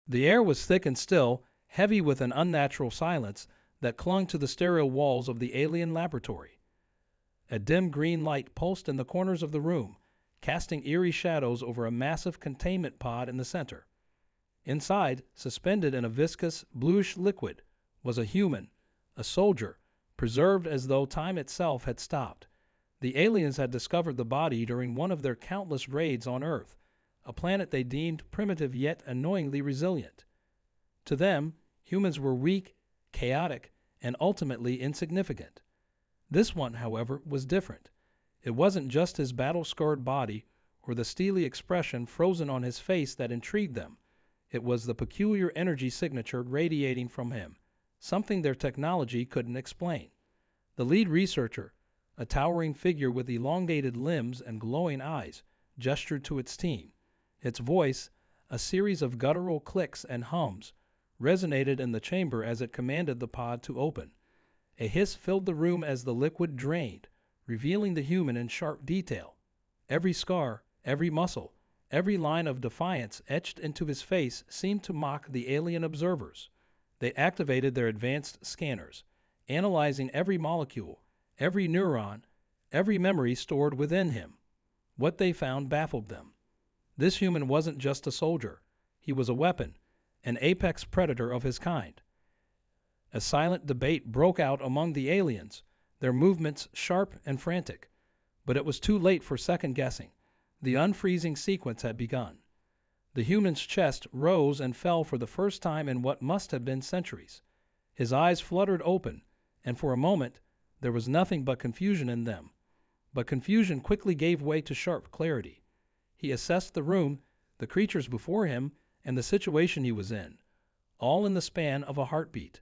The air was thick and still, heavy with an unnatural silence that clung to the sterile walls of the alien laboratory. A dim green light pulsed in the corners of the room, casting eerie shadows over a massive containment pod in the center. Inside, suspended in a viscous, bluish liquid, was a human, a soldier, preserved as though time itself had stopped. The aliens had discovered the body during one of their countless raids on Earth, a planet they deemed primitive yet annoyingly resilient. To them, humans were weak, chaotic, and ultimately insignificant. This one, however, was different. It wasn't just his battle-scarred body or the steely expression frozen on his face that intrigued them. It was the peculiar energy signature radiating from him, something their technology couldn't explain. The lead researcher, a towering figure with elongated limbs and glowing eyes, gestured to its team. Its voice, a series of guttural clicks and hums, resonated in the chamber as it commanded the pod to open. A hiss filled the room as the liquid drained, revealing the human in sharp detail. Every scar, every muscle, every line of defiance etched into his face seemed to mock the alien observers. They activated their advanced scanners, analyzing every molecule, every neuron, every memory stored within him. What they found baffled them. This human wasn't just a soldier. He was a weapon, an apex predator of his kind. A silent debate broke out among the aliens, their movements sharp and frantic. But it was too late for second-guessing. The unfreezing sequence had begun. The human's chest rose and fell for the first time in what must have been centuries. His eyes fluttered open, and for a moment there was nothing but confusion in them. But confusion quickly gave way to sharp clarity. He assessed the room, the creatures before him, and the situation he was in, all in the span of a heartbeat.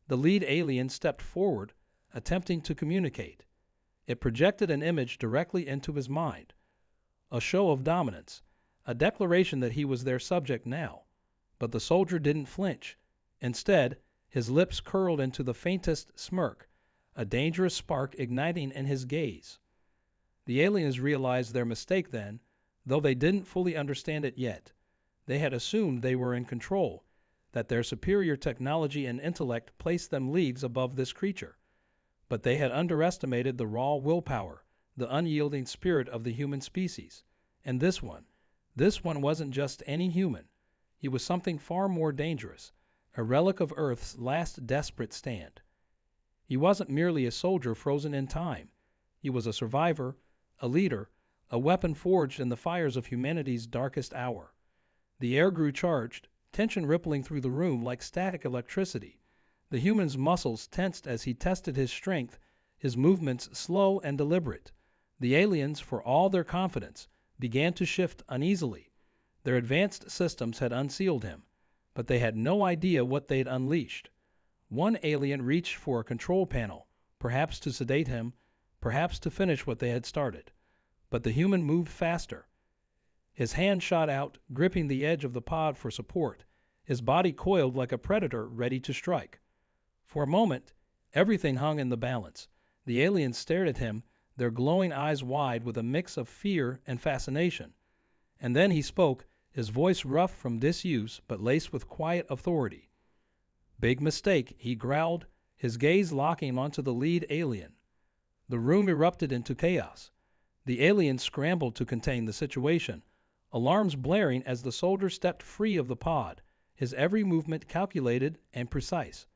The lead alien stepped forward, attempting to communicate. It projected an image directly into his mind, a show of dominance, a declaration that he was their subject now. But the soldier didn't flinch. Instead, his lips curled into the faintest smirk, a dangerous spark igniting in his gaze. The aliens realized their mistake then, though they didn't fully understand it yet. They had assumed they were in control, that their superior technology and intellect placed them leagues above this creature. But they had underestimated the raw willpower, the unyielding spirit of the human species. And this one wasn't just any human. He was something far more dangerous, a relic of Earth's last desperate stand. He wasn't merely a soldier frozen in time. He was a survivor, a leader, a weapon forged in the fires of humanity's darkest hour. The air grew charged, tension rippling through the room like static electricity. The human's muscles tensed as he tested his strength, his movements slow and deliberate. The aliens, for all their confidence, began to shift uneasily. Their advanced systems had unsealed him, but they had no idea what they'd unleashed. One alien reached for a control panel, perhaps to sedate him, perhaps to finish what they had started. But the human moved faster. His hand shot out, gripping the edge of the pod for support. His body coiled like a predator ready to strike. For a moment, everything hung in the balance. The aliens stared at him, their glowing eyes wide with a mix of fear and fascination. And then he spoke, his voice rough from disuse but laced with quiet authority. "Big mistake," he growled, his gaze locking onto the lead alien. The room erupted into chaos. The alien scrambled to contain the situation, alarms blaring as the soldier stepped free of the pod, his every movement calculated and precise.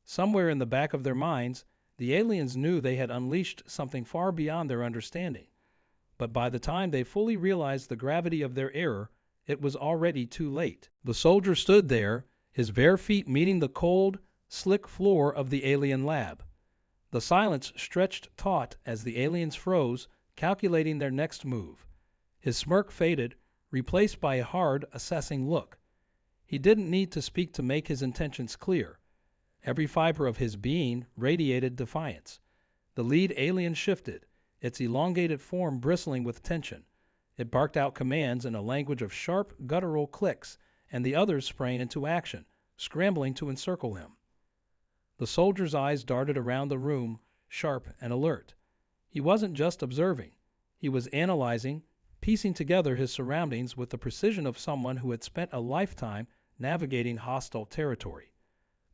Somewhere in the back of their minds, the aliens knew they had unleashed something far beyond their understanding. But by the time they fully realized the gravity of their error, it was already too late. The soldier stood there, his bare feet meeting the cold, slick floor of the alien lab. The silence stretched taut as the aliens froze, calculating their next move. His smirk faded, replaced by a hard, assessing look. He didn't need to speak to make his intentions clear. Every fiber of his being radiated defiance. The lead alien shifted, its elongated form bristling with tension. It barked out commands in a language of sharp, guttural clicks, and the others sprang into action, scrambling to encircle him. The soldier's eyes darted around the room, sharp and alert. He wasn't just observing. He was analyzing, piecing together his surroundings with the precision of someone who had spent a lifetime navigating hostile territory.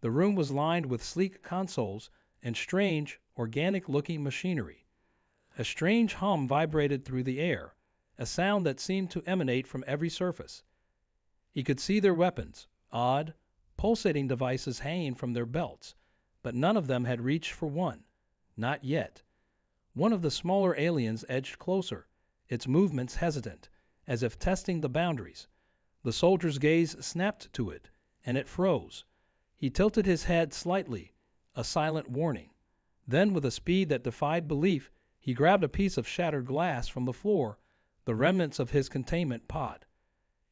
The room was lined with sleek consoles and strange, organic-looking machinery. A strange hum vibrated through the air, a sound that seemed to emanate from every surface. He could see their weapons, odd, pulsating devices hanging from their belts, but none of them had reached for one. Not yet. One of the smaller aliens edged closer, its movements hesitant, as if testing the boundaries. The soldier's gaze snapped to it, and it froze. He tilted his head slightly, a silent warning. Then, with a speed that defied belief, he grabbed a piece of shattered glass from the floor, the remnants of his containment pod.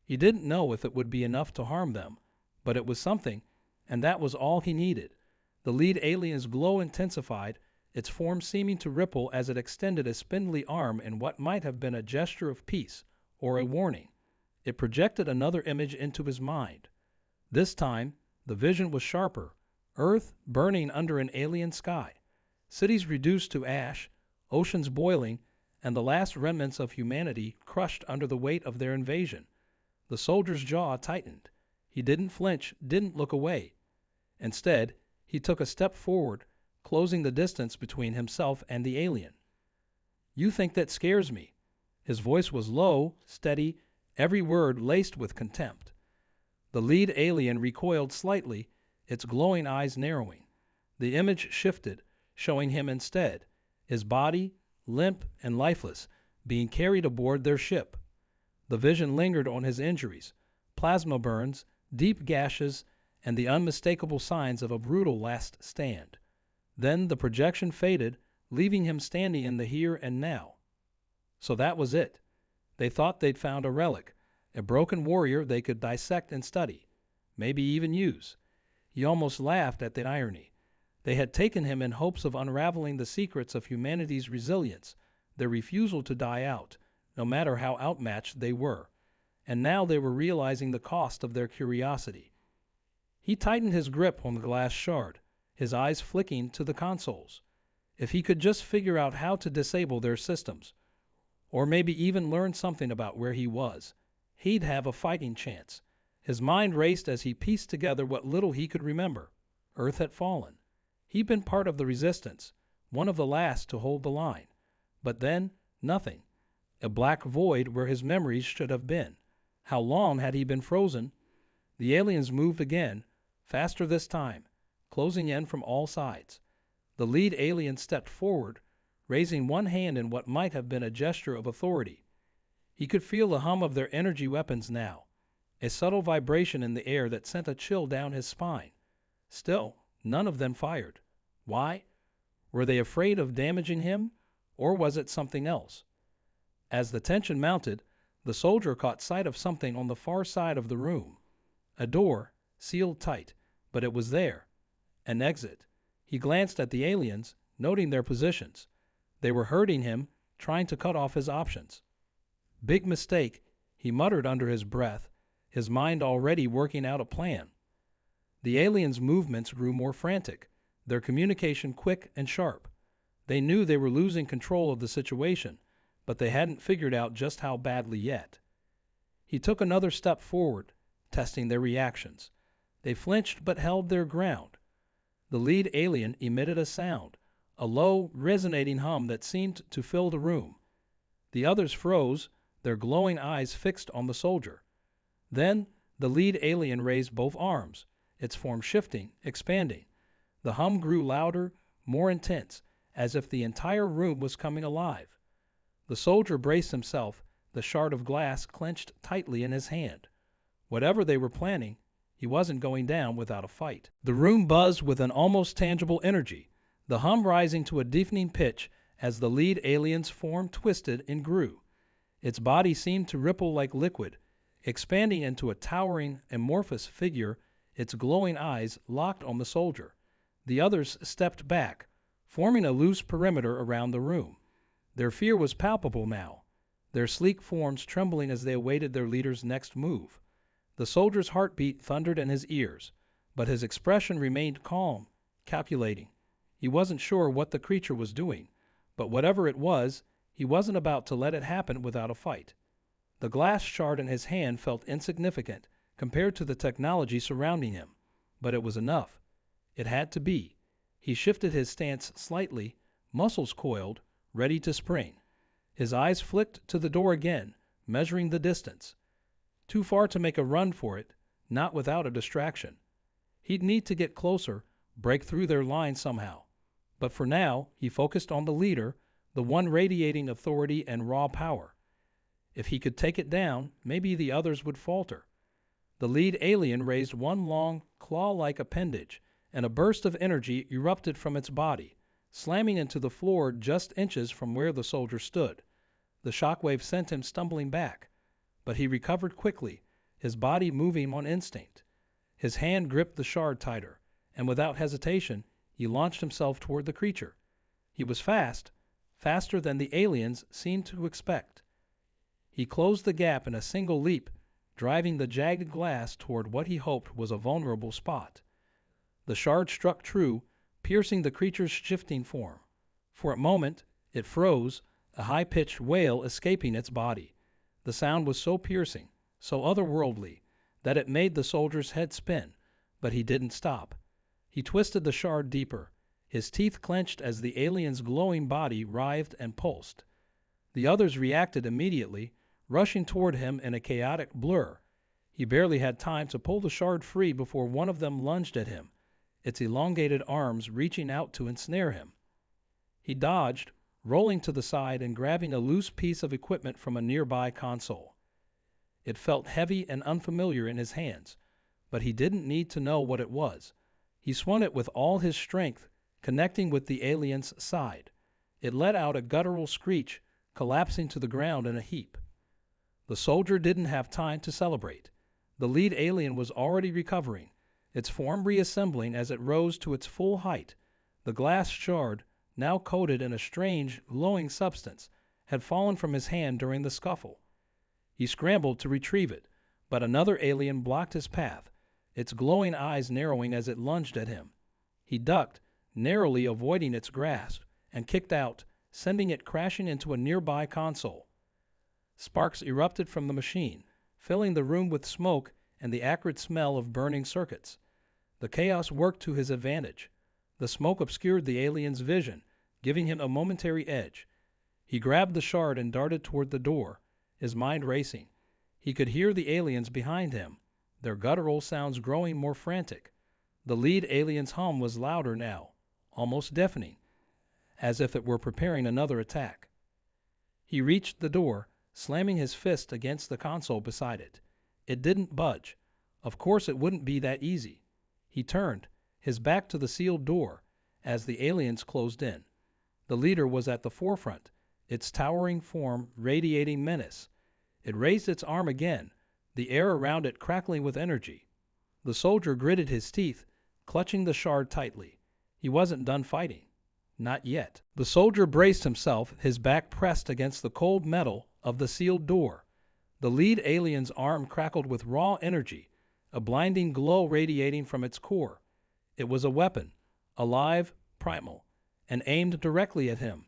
He didn't know if it would be enough to harm them, but it was something, and that was all he needed. The lead alien's glow intensified, its form seeming to ripple as it extended a spindly arm in what might have been a gesture of peace or a warning. It projected another image into his mind. This time, the vision was sharper, Earth burning under an alien sky, cities reduced to ash, oceans boiling, and the last remnants of humanity crushed under the weight of their invasion. The soldier's jaw tightened. He didn't flinch, didn't look away. Instead, he took a step forward, closing the distance between himself and the alien. "You think that scares me." His voice was low, steady, every word laced with contempt. The lead alien recoiled slightly, its glowing eyes narrowing. The image shifted, showing him instead, his body, limp and lifeless, being carried aboard their ship. The vision lingered on his injuries, plasma burns, deep gashes, and the unmistakable signs of a brutal last stand. Then the projection faded, leaving him standing in the here and now. So that was it. They thought they'd found a relic, a broken warrior they could dissect and study, maybe even use. He almost laughed at the irony. They had taken him in hopes of unraveling the secrets of humanity's resilience, their refusal to die out, no matter how outmatched they were. And now they were realizing the cost of their curiosity. He tightened his grip on the glass shard, his eyes flicking to the consoles. If he could just figure out how to disable their systems, or maybe even learn something about where he was, he'd have a fighting chance. His mind raced as he pieced together what little he could remember. Earth had fallen. He'd been part of the resistance, one of the last to hold the line. But then, nothing. A black void where his memories should have been. How long had he been frozen? The aliens moved again, faster this time, closing in from all sides. The lead alien stepped forward, raising one hand in what might have been a gesture of authority. He could feel the hum of their energy weapons now, a subtle vibration in the air that sent a chill down his spine. Still, none of them fired. Why? Were they afraid of damaging him, or was it something else? As the tension mounted, the soldier caught sight of something on the far side of the room. A door, sealed tight, but it was there. An exit. He glanced at the aliens, noting their positions. They were herding him, trying to cut off his options. Big mistake, he muttered under his breath, his mind already working out a plan. The aliens' movements grew more frantic, their communication quick and sharp. They knew they were losing control of the situation, but they hadn't figured out just how badly yet. He took another step forward, testing their reactions. They flinched but held their ground. The lead alien emitted a sound, a low, resonating hum that seemed to fill the room. The others froze, their glowing eyes fixed on the soldier. Then the lead alien raised both arms, its form shifting, expanding. The hum grew louder, more intense, as if the entire room was coming alive. The soldier braced himself, the shard of glass clenched tightly in his hand. Whatever they were planning, he wasn't going down without a fight. The room buzzed with an almost tangible energy, the hum rising to a deafening pitch as the lead alien's form twisted and grew. Its body seemed to ripple like liquid, expanding into a towering, amorphous figure, its glowing eyes locked on the soldier. The others stepped back, forming a loose perimeter around the room. Their fear was palpable now, their sleek forms trembling as they awaited their leader's next move. The soldier's heartbeat thundered in his ears, but his expression remained calm, calculating. He wasn't sure what the creature was doing, but whatever it was, he wasn't about to let it happen without a fight. The glass shard in his hand felt insignificant, compared to the technology surrounding him, but it was enough. It had to be. He shifted his stance slightly, muscles coiled, ready to spring. His eyes flicked to the door again, measuring the distance. Too far to make a run for it, not without a distraction. He'd need to get closer, break through their line somehow. But for now, he focused on the leader, the one radiating authority and raw power. If he could take it down, maybe the others would falter. The lead alien raised one long, claw-like appendage, and a burst of energy erupted from its body, slamming into the floor just inches from where the soldier stood. The shockwave sent him stumbling back, but he recovered quickly, his body moving on instinct. His hand gripped the shard tighter, and without hesitation, he launched himself toward the creature. He was fast, faster than the aliens seemed to expect. He closed the gap in a single leap, driving the jagged glass toward what he hoped was a vulnerable spot. The shard struck true, piercing the creature's shifting form. For a moment, it froze, a high-pitched wail escaping its body. The sound was so piercing, so otherworldly, that it made the soldier's head spin, but he didn't stop. He twisted the shard deeper, his teeth clenched as the alien's glowing body writhed and pulsed. The others reacted immediately, rushing toward him in a chaotic blur. He barely had time to pull the shard free before one of them lunged at him, its elongated arms reaching out to ensnare him. He dodged, rolling to the side and grabbing a loose piece of equipment from a nearby console. It felt heavy and unfamiliar in his hands, but he didn't need to know what it was. He swung it with all his strength, connecting with the alien's side. It let out a guttural screech, collapsing to the ground in a heap. The soldier didn't have time to celebrate. The lead alien was already recovering, its form reassembling as it rose to its full height. The glass shard, now coated in a strange, glowing substance, had fallen from his hand during the scuffle. He scrambled to retrieve it, but another alien blocked his path, its glowing eyes narrowing as it lunged at him. He ducked, narrowly avoiding its grasp, and kicked out, sending it crashing into a nearby console. Sparks erupted from the machine, filling the room with smoke and the acrid smell of burning circuits. The chaos worked to his advantage. The smoke obscured the alien's vision, giving him a momentary edge. He grabbed the shard and darted toward the door, his mind racing. He could hear the aliens behind him, their guttural sounds growing more frantic. The lead alien's hum was louder now, almost deafening, as if it were preparing another attack. He reached the door, slamming his fist against the console beside it. It didn't budge. Of course it wouldn't be that easy. He turned, his back to the sealed door, as the aliens closed in. The leader was at the forefront, its towering form radiating menace. It raised its arm again, the air around it crackling with energy. The soldier gritted his teeth, clutching the shard tightly. He wasn't done fighting. Not yet. The soldier braced himself, his back pressed against the cold metal of the sealed door. The lead alien's arm crackled with raw energy, a blinding glow radiating from its core. It was a weapon, alive, primal, and aimed directly at him.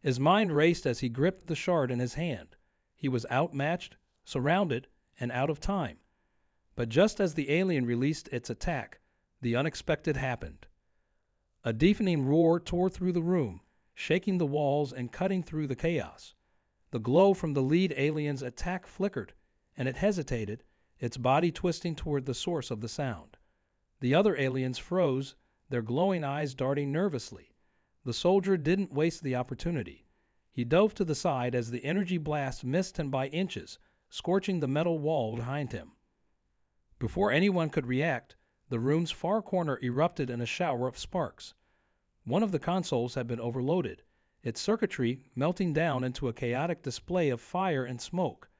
His mind raced as he gripped the shard in his hand. He was outmatched, surrounded, and out of time. But just as the alien released its attack, the unexpected happened. A deafening roar tore through the room, shaking the walls and cutting through the chaos. The glow from the lead alien's attack flickered, and it hesitated, its body twisting toward the source of the sound. The other aliens froze, their glowing eyes darting nervously. The soldier didn't waste the opportunity. He dove to the side as the energy blast missed him by inches, scorching the metal wall behind him. Before anyone could react, the room's far corner erupted in a shower of sparks. One of the consoles had been overloaded, its circuitry melting down into a chaotic display of fire and smoke.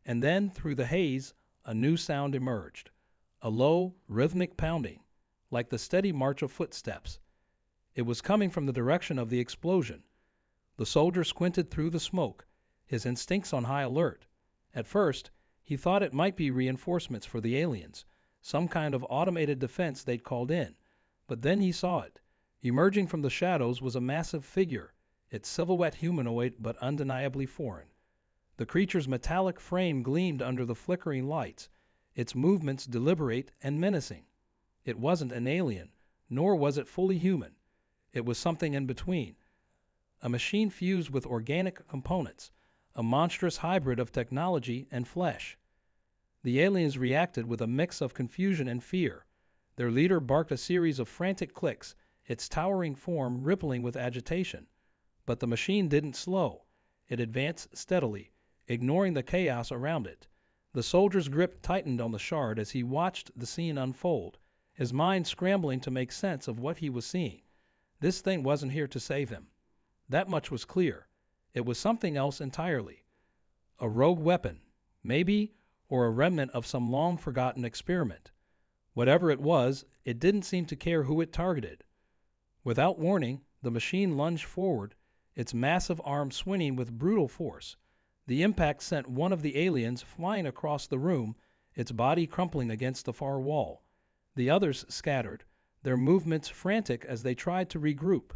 And then, through the haze, a new sound emerged. A low, rhythmic pounding, like the steady march of footsteps. It was coming from the direction of the explosion. The soldier squinted through the smoke, his instincts on high alert. At first, he thought it might be reinforcements for the aliens, some kind of automated defense they'd called in. But then he saw it. Emerging from the shadows was a massive figure, its silhouette humanoid but undeniably foreign. The creature's metallic frame gleamed under the flickering lights, its movements deliberate and menacing. It wasn't an alien, nor was it fully human. It was something in between. A machine fused with organic components, a monstrous hybrid of technology and flesh. The aliens reacted with a mix of confusion and fear. Their leader barked a series of frantic clicks, its towering form rippling with agitation. But the machine didn't slow. It advanced steadily, ignoring the chaos around it. The soldier's grip tightened on the shard as he watched the scene unfold, his mind scrambling to make sense of what he was seeing. This thing wasn't here to save him. That much was clear. It was something else entirely. A rogue weapon, maybe, or a remnant of some long-forgotten experiment. Whatever it was, it didn't seem to care who it targeted. Without warning, the machine lunged forward, its massive arm swinging with brutal force. The impact sent one of the aliens flying across the room, its body crumpling against the far wall. The others scattered, their movements frantic as they tried to regroup.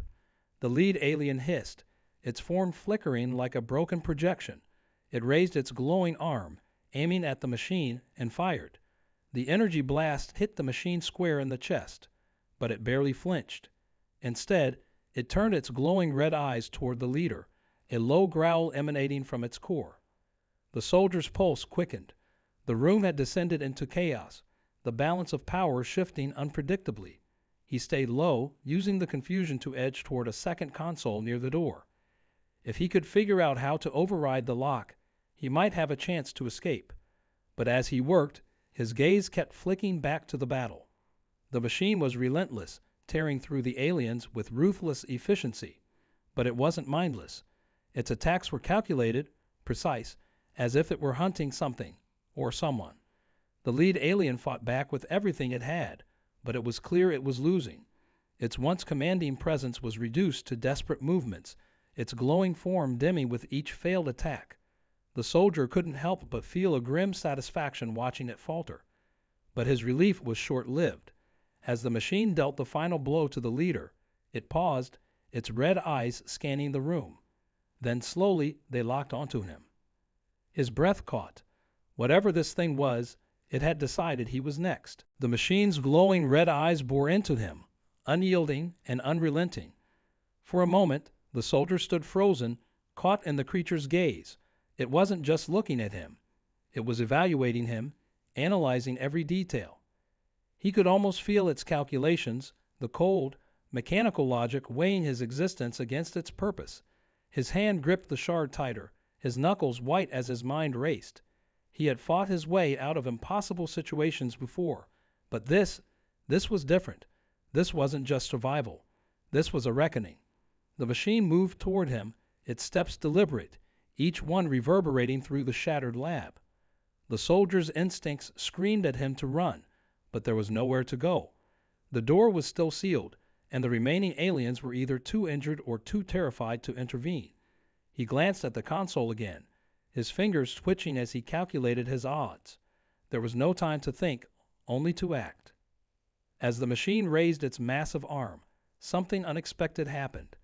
The lead alien hissed, its form flickering like a broken projection. It raised its glowing arm, aiming at the machine, and fired. The energy blast hit the machine square in the chest, but it barely flinched. Instead, it turned its glowing red eyes toward the leader, a low growl emanating from its core. The soldier's pulse quickened. The room had descended into chaos, the balance of power shifting unpredictably. He stayed low, using the confusion to edge toward a second console near the door. If he could figure out how to override the lock, he might have a chance to escape. But as he worked, his gaze kept flicking back to the battle. The machine was relentless, tearing through the aliens with ruthless efficiency. But it wasn't mindless. Its attacks were calculated, precise, as if it were hunting something or someone. The lead alien fought back with everything it had, but it was clear it was losing. Its once commanding presence was reduced to desperate movements, its glowing form dimming with each failed attack. The soldier couldn't help but feel a grim satisfaction watching it falter. But his relief was short-lived. As the machine dealt the final blow to the leader, it paused, its red eyes scanning the room. Then slowly they locked onto him. His breath caught. Whatever this thing was, it had decided he was next. The machine's glowing red eyes bore into him, unyielding and unrelenting. For a moment, the soldier stood frozen, caught in the creature's gaze. It wasn't just looking at him. It was evaluating him, analyzing every detail. He could almost feel its calculations, the cold, mechanical logic weighing his existence against its purpose. His hand gripped the shard tighter, his knuckles white as his mind raced. He had fought his way out of impossible situations before, but this was different. This wasn't just survival. This was a reckoning. The machine moved toward him, its steps deliberate, each one reverberating through the shattered lab. The soldier's instincts screamed at him to run, but there was nowhere to go. The door was still sealed, and the remaining aliens were either too injured or too terrified to intervene. He glanced at the console again, his fingers twitching as he calculated his odds. There was no time to think, only to act. As the machine raised its massive arm, something unexpected happened.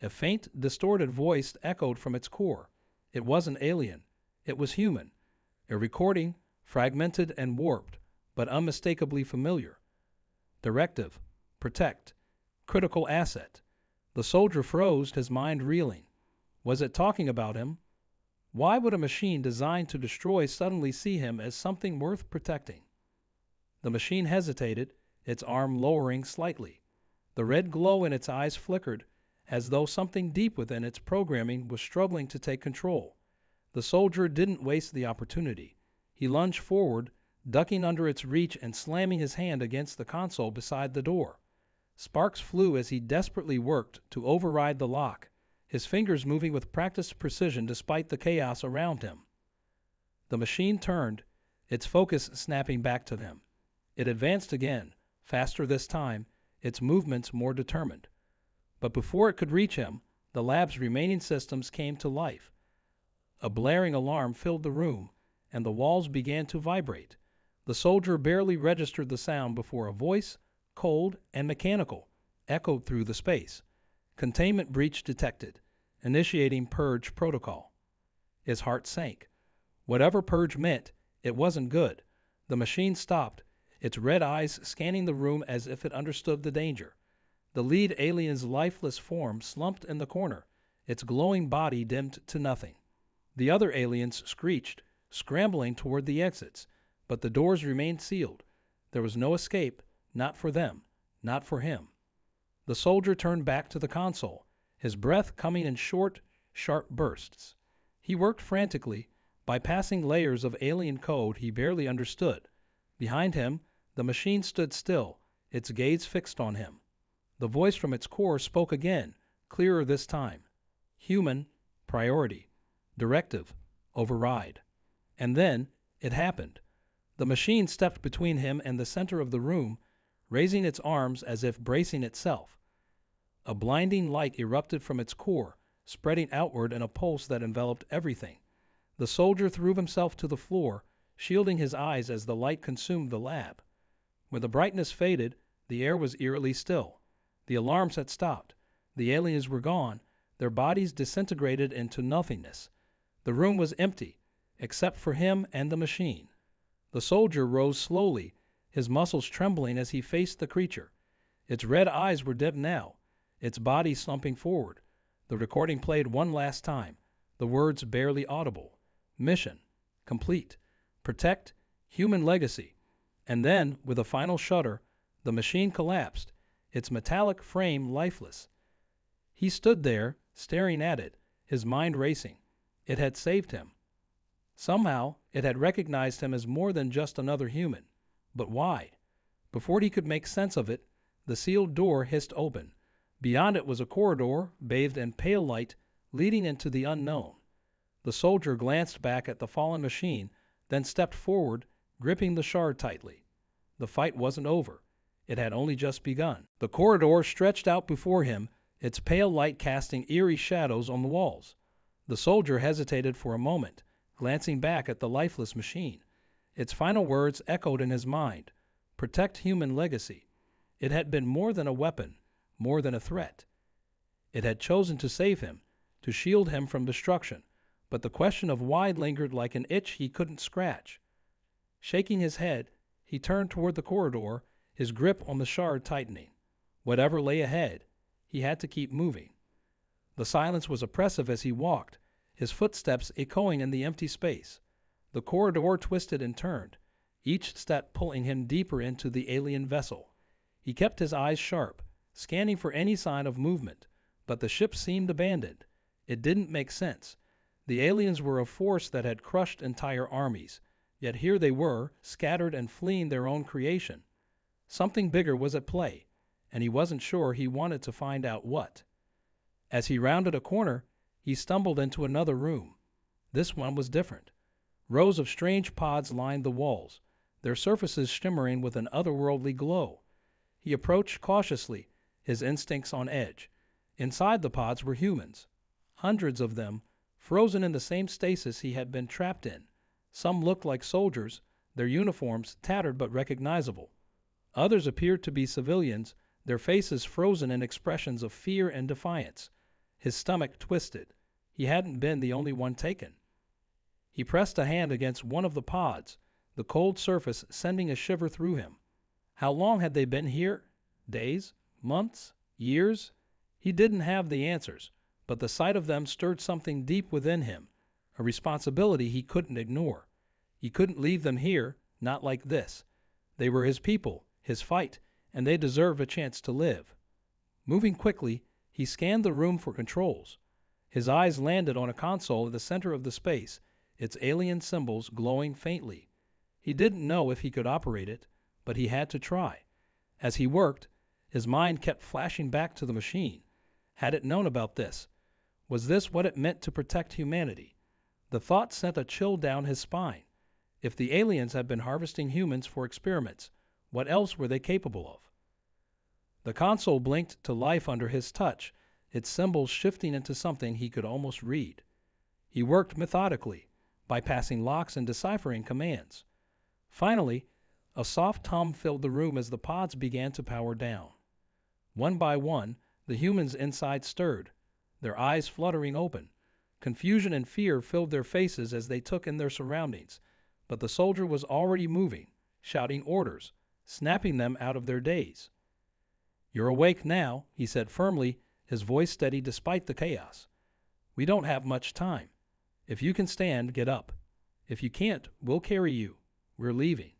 A faint, distorted voice echoed from its core. It wasn't alien. It was human. A recording, fragmented and warped, but unmistakably familiar. Directive. Protect. Critical asset. The soldier froze, his mind reeling. Was it talking about him? Why would a machine designed to destroy suddenly see him as something worth protecting? The machine hesitated, its arm lowering slightly. The red glow in its eyes flickered, as though something deep within its programming was struggling to take control. The soldier didn't waste the opportunity. He lunged forward, ducking under its reach and slamming his hand against the console beside the door. Sparks flew as he desperately worked to override the lock, his fingers moving with practiced precision despite the chaos around him. The machine turned, its focus snapping back to him. It advanced again, faster this time, its movements more determined. But before it could reach him, the lab's remaining systems came to life. A blaring alarm filled the room, and the walls began to vibrate. The soldier barely registered the sound before a voice, cold and mechanical, echoed through the space. Containment breach detected. Initiating purge protocol. His heart sank. Whatever purge meant, it wasn't good. The machine stopped, its red eyes scanning the room as if it understood the danger. The lead alien's lifeless form slumped in the corner, its glowing body dimmed to nothing. The other aliens screeched, scrambling toward the exits, but the doors remained sealed. There was no escape, not for them, not for him. The soldier turned back to the console, his breath coming in short, sharp bursts. He worked frantically, bypassing layers of alien code he barely understood. Behind him, the machine stood still, its gaze fixed on him. The voice from its core spoke again, clearer this time. Human, priority. Directive, override. And then, it happened. The machine stepped between him and the center of the room, raising its arms as if bracing itself. A blinding light erupted from its core, spreading outward in a pulse that enveloped everything. The soldier threw himself to the floor, shielding his eyes as the light consumed the lab. When the brightness faded, the air was eerily still. The alarms had stopped. The aliens were gone, their bodies disintegrated into nothingness. The room was empty, except for him and the machine. The soldier rose slowly, his muscles trembling as he faced the creature. Its red eyes were dim now, its body slumping forward. The recording played one last time, the words barely audible. Mission, complete. Protect, human legacy. And then, with a final shudder, the machine collapsed, its metallic frame lifeless. He stood there, staring at it, his mind racing. It had saved him. Somehow, it had recognized him as more than just another human. But why? Before he could make sense of it, the sealed door hissed open. Beyond it was a corridor, bathed in pale light, leading into the unknown. The soldier glanced back at the fallen machine, then stepped forward, gripping the shard tightly. The fight wasn't over. It had only just begun. The corridor stretched out before him, its pale light casting eerie shadows on the walls. The soldier hesitated for a moment, glancing back at the lifeless machine. Its final words echoed in his mind. Protect human legacy. It had been more than a weapon, more than a threat. It had chosen to save him, to shield him from destruction, but the question of why lingered like an itch he couldn't scratch. Shaking his head, he turned toward the corridor, his grip on the shard tightening. Whatever lay ahead, he had to keep moving. The silence was oppressive as he walked, his footsteps echoing in the empty space. The corridor twisted and turned, each step pulling him deeper into the alien vessel. He kept his eyes sharp, scanning for any sign of movement, but the ship seemed abandoned. It didn't make sense. The aliens were a force that had crushed entire armies, yet here they were, scattered and fleeing their own creation. Something bigger was at play, and he wasn't sure he wanted to find out what. As he rounded a corner, he stumbled into another room. This one was different. Rows of strange pods lined the walls, their surfaces shimmering with an otherworldly glow. He approached cautiously, his instincts on edge. Inside the pods were humans, hundreds of them, frozen in the same stasis he had been trapped in. Some looked like soldiers, their uniforms tattered but recognizable. Others appeared to be civilians, their faces frozen in expressions of fear and defiance. His stomach twisted. He hadn't been the only one taken. He pressed a hand against one of the pods, the cold surface sending a shiver through him. How long had they been here? Days? Months? Years? He didn't have the answers, but the sight of them stirred something deep within him, a responsibility he couldn't ignore. He couldn't leave them here, not like this. They were his people, his fight, and they deserved a chance to live. Moving quickly, he scanned the room for controls. His eyes landed on a console at the center of the space, its alien symbols glowing faintly. He didn't know if he could operate it, but he had to try. As he worked, his mind kept flashing back to the machine. Had it known about this? Was this what it meant to protect humanity? The thought sent a chill down his spine. If the aliens had been harvesting humans for experiments, what else were they capable of? The console blinked to life under his touch, its symbols shifting into something he could almost read. He worked methodically, bypassing locks and deciphering commands. Finally, a soft hum filled the room as the pods began to power down. One by one, the humans inside stirred, their eyes fluttering open. Confusion and fear filled their faces as they took in their surroundings, but the soldier was already moving, shouting orders, snapping them out of their daze. "You're awake now," he said firmly, his voice steady despite the chaos. "We don't have much time. If you can stand, get up. If you can't, we'll carry you. We're leaving."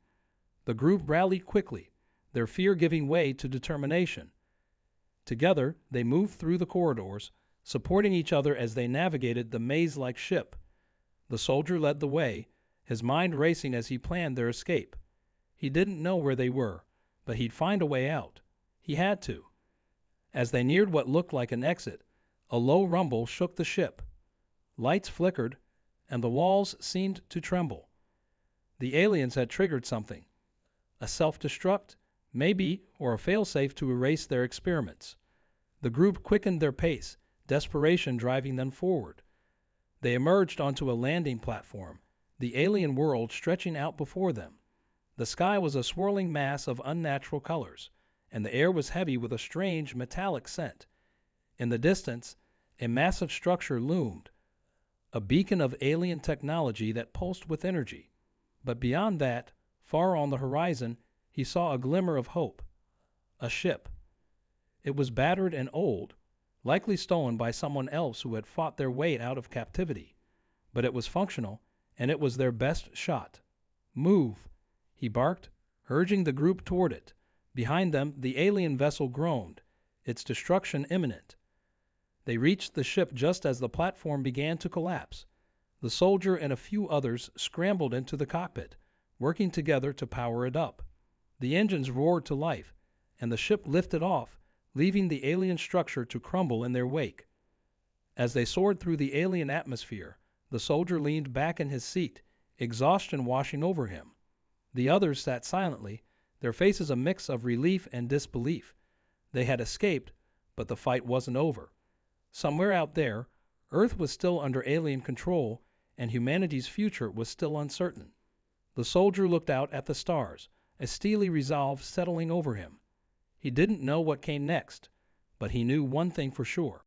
The group rallied quickly, their fear giving way to determination. Together, they moved through the corridors, supporting each other as they navigated the maze-like ship. The soldier led the way, his mind racing as he planned their escape. He didn't know where they were, but he'd find a way out. He had to. As they neared what looked like an exit, a low rumble shook the ship. Lights flickered, and the walls seemed to tremble. The aliens had triggered something. A self-destruct, maybe, or a failsafe to erase their experiments. The group quickened their pace, desperation driving them forward. They emerged onto a landing platform, the alien world stretching out before them. The sky was a swirling mass of unnatural colors, and the air was heavy with a strange metallic scent. In the distance, a massive structure loomed, a beacon of alien technology that pulsed with energy. But beyond that, far on the horizon, he saw a glimmer of hope. A ship. It was battered and old, likely stolen by someone else who had fought their way out of captivity. But it was functional, and it was their best shot. "Move," he barked, urging the group toward it. Behind them, the alien vessel groaned, its destruction imminent. They reached the ship just as the platform began to collapse. The soldier and a few others scrambled into the cockpit, working together to power it up. The engines roared to life, and the ship lifted off, leaving the alien structure to crumble in their wake. As they soared through the alien atmosphere, the soldier leaned back in his seat, exhaustion washing over him. The others sat silently, their faces a mix of relief and disbelief. They had escaped, but the fight wasn't over. Somewhere out there, Earth was still under alien control, and humanity's future was still uncertain. The soldier looked out at the stars, a steely resolve settling over him. He didn't know what came next, but he knew one thing for sure.